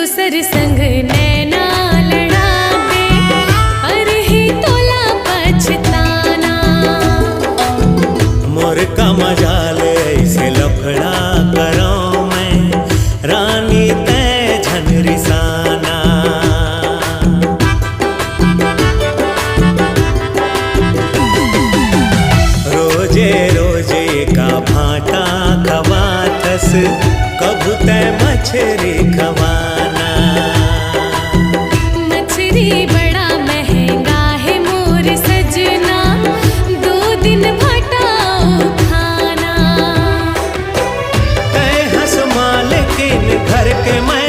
दूसर संग नैना लड़ा दे, अरे ही तोला पछताना। मोर का मजाल ऐसे लफड़ा करो मैं, रानी तै झनरिसाना। रोजे रोजे का भाटा खवाथस, कभू तै मछरी खवाना। मछरी बड़ा महंगा है मोर सजना, 2 दिन भटाओ खाना। तै हंस मालिकिन घर के मैं